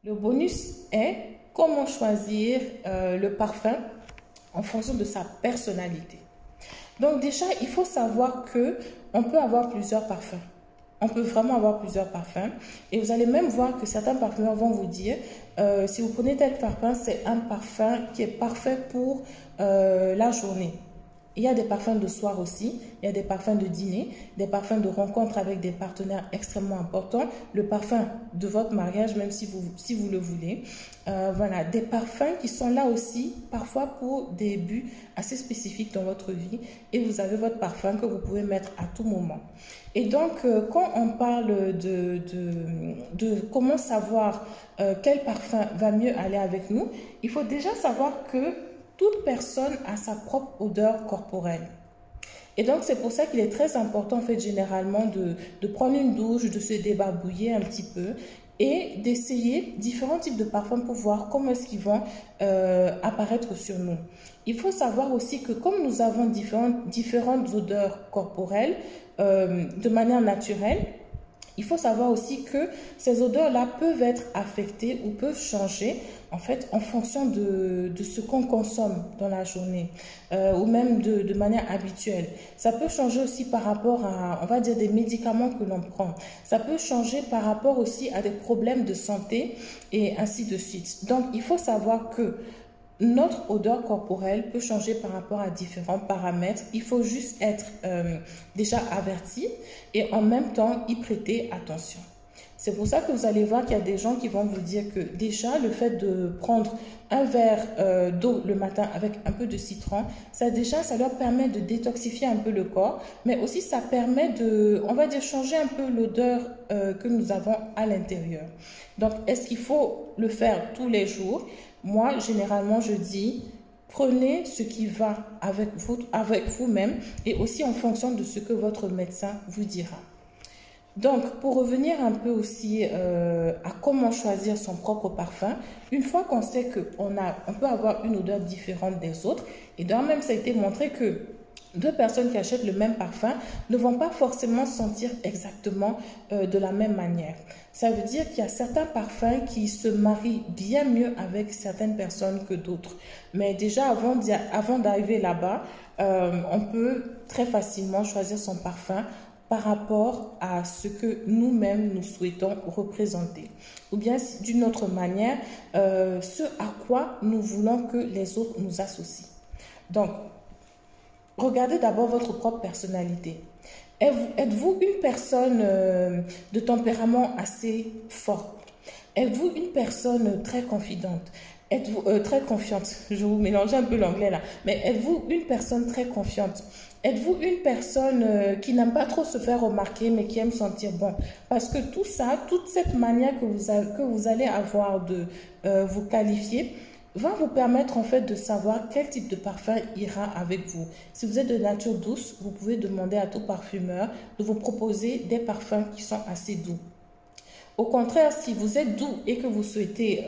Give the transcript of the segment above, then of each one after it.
Le bonus est comment choisir le parfum en fonction de sa personnalité. Donc déjà, il faut savoir que on peut avoir plusieurs parfums. On peut vraiment avoir plusieurs parfums. Et vous allez même voir que certains parfumeurs vont vous dire, si vous prenez tel parfum, c'est un parfum qui est parfait pour la journée. Il y a des parfums de soir aussi, il y a des parfums de dîner, des parfums de rencontre avec des partenaires extrêmement importants, le parfum de votre mariage, même si vous le voulez. Voilà, des parfums qui sont là aussi, parfois pour des buts assez spécifiques dans votre vie. Et vous avez votre parfum que vous pouvez mettre à tout moment. Et donc, quand on parle de comment savoir quel parfum va mieux aller avec nous, il faut déjà savoir que toute personne a sa propre odeur corporelle. Et donc, c'est pour ça qu'il est très important, en fait, généralement, de prendre une douche, de se débarbouiller un petit peu et d'essayer différents types de parfums pour voir comment est-ce qu'ils vont apparaître sur nous. Il faut savoir aussi que comme nous avons différentes odeurs corporelles de manière naturelle, il faut savoir aussi que ces odeurs-là peuvent être affectées ou peuvent changer en fait en fonction de ce qu'on consomme dans la journée ou même de manière habituelle. Ça peut changer aussi par rapport à, on va dire, des médicaments que l'on prend. Ça peut changer par rapport aussi à des problèmes de santé et ainsi de suite. Donc, il faut savoir que notre odeur corporelle peut changer par rapport à différents paramètres. Il faut juste être déjà averti et en même temps y prêter attention. C'est pour ça que vous allez voir qu'il y a des gens qui vont vous dire que déjà le fait de prendre un verre d'eau le matin avec un peu de citron, ça leur permet de détoxifier un peu le corps, mais aussi ça permet de, on va dire, changer un peu l'odeur que nous avons à l'intérieur. Donc, est-ce qu'il faut le faire tous les jours? Moi, généralement, je dis, prenez ce qui va avec vous-même et aussi en fonction de ce que votre médecin vous dira. Donc, pour revenir un peu aussi à comment choisir son propre parfum, une fois qu'on sait qu'on peut avoir une odeur différente des autres, et d'ailleurs même ça a été montré que deux personnes qui achètent le même parfum ne vont pas forcément sentir exactement de la même manière. Ça veut dire qu'il y a certains parfums qui se marient bien mieux avec certaines personnes que d'autres. Mais déjà, avant d'arriver là-bas, on peut très facilement choisir son parfum par rapport à ce que nous-mêmes nous souhaitons représenter. Ou bien d'une autre manière, ce à quoi nous voulons que les autres nous associent. Donc, regardez d'abord votre propre personnalité. Êtes-vous une personne de tempérament assez fort? Êtes-vous une personne très confidente? Êtes-vous très confiante? Je vous mélange un peu l'anglais là. Mais êtes-vous une personne très confiante? Êtes-vous une personne qui n'aime pas trop se faire remarquer mais qui aime sentir bon? Parce que tout ça, toute cette manière que vous allez avoir de vous qualifier, va vous permettre en fait de savoir quel type de parfum ira avec vous. Si vous êtes de nature douce, vous pouvez demander à tout parfumeur de vous proposer des parfums qui sont assez doux. Au contraire, si vous êtes doux et que vous souhaitez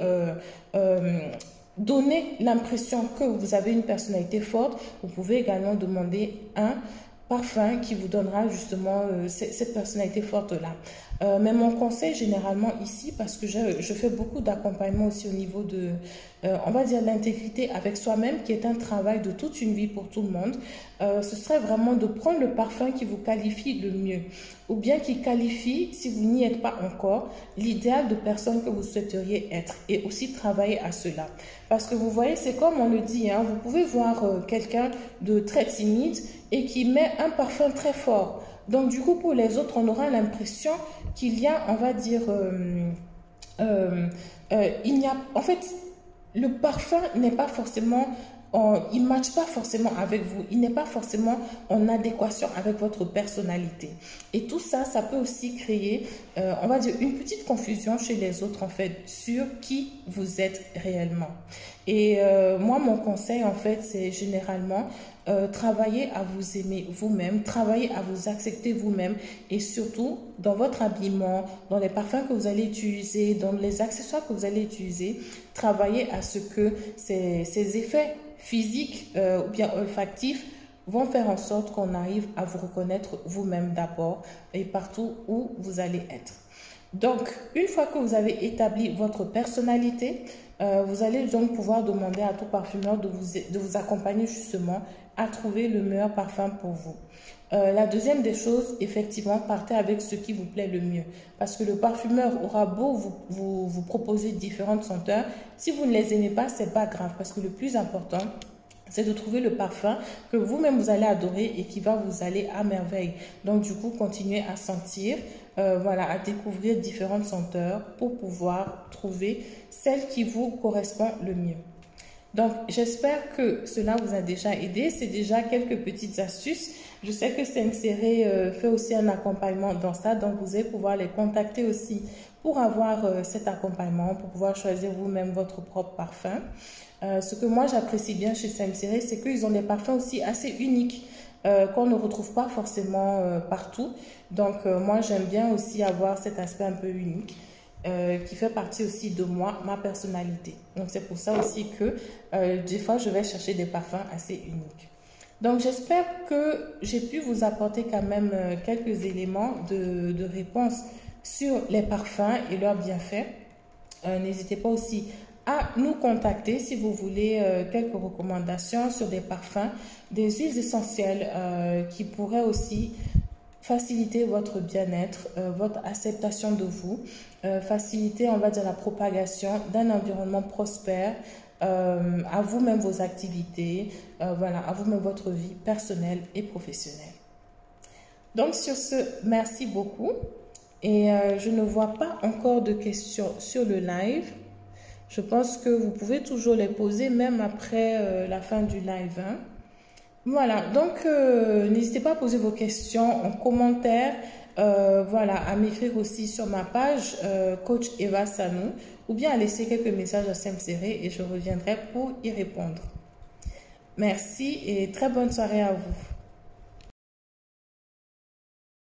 donner l'impression que vous avez une personnalité forte, vous pouvez également demander un parfum qui vous donnera justement cette personnalité forte-là. Mais mon conseil généralement ici, parce que je fais beaucoup d'accompagnement aussi au niveau de, on va dire, l'intégrité avec soi-même, qui est un travail de toute une vie pour tout le monde, ce serait vraiment de prendre le parfum qui vous qualifie le mieux, ou bien qui qualifie, si vous n'y êtes pas encore, l'idéal de personne que vous souhaiteriez être, et aussi travailler à cela. Parce que vous voyez, c'est comme on le dit, hein, vous pouvez voir quelqu'un de très timide et qui met un parfum très fort. Donc, du coup, pour les autres, on aura l'impression qu'il y a, on va dire, en fait, le parfum n'est pas forcément, il ne matche pas forcément avec vous, il n'est pas forcément en adéquation avec votre personnalité. Et tout ça, ça peut aussi créer, on va dire, une petite confusion chez les autres, en fait, sur qui vous êtes réellement. Et moi, mon conseil, en fait, c'est généralement travailler à vous aimer vous-même, travailler à vous accepter vous-même et surtout dans votre habillement, dans les parfums que vous allez utiliser, dans les accessoires que vous allez utiliser, travailler à ce que ces effets physiques ou bien olfactifs vont faire en sorte qu'on arrive à vous reconnaître vous-même d'abord et partout où vous allez être. Donc, une fois que vous avez établi votre personnalité, vous allez donc pouvoir demander à tout parfumeur de vous accompagner justement à trouver le meilleur parfum pour vous. La deuxième des choses, effectivement, partez avec ce qui vous plaît le mieux. Parce que le parfumeur aura beau vous proposer différentes senteurs. Si vous ne les aimez pas, c'est pas grave. Parce que le plus important, c'est de trouver le parfum que vous-même vous allez adorer et qui va vous aller à merveille. Donc du coup, continuez à sentir, voilà, à découvrir différentes senteurs pour pouvoir trouver celle qui vous correspond le mieux. Donc, j'espère que cela vous a déjà aidé. C'est déjà quelques petites astuces. Je sais que Sensere fait aussi un accompagnement dans ça. Donc, vous allez pouvoir les contacter aussi pour avoir cet accompagnement, pour pouvoir choisir vous-même votre propre parfum. Ce que moi, j'apprécie bien chez Sensere, c'est qu'ils ont des parfums aussi assez uniques qu'on ne retrouve pas forcément partout. Donc, moi, j'aime bien aussi avoir cet aspect un peu unique. Qui fait partie aussi de moi, ma personnalité. Donc, c'est pour ça aussi que des fois, je vais chercher des parfums assez uniques. Donc, j'espère que j'ai pu vous apporter quand même quelques éléments de réponse sur les parfums et leurs bienfaits. N'hésitez pas aussi à nous contacter si vous voulez quelques recommandations sur des parfums, des huiles essentielles qui pourraient aussi faciliter votre bien-être, votre acceptation de vous, faciliter, on va dire, la propagation d'un environnement prospère, à vous-même vos activités, voilà, à vous-même votre vie personnelle et professionnelle. Donc, sur ce, merci beaucoup. Et je ne vois pas encore de questions sur le live. Je pense que vous pouvez toujours les poser même après la fin du live, hein. Voilà, donc n'hésitez pas à poser vos questions en commentaire, voilà, à m'écrire aussi sur ma page Coach Eva Sanou ou bien à laisser quelques messages à Sensere et je reviendrai pour y répondre. Merci et très bonne soirée à vous.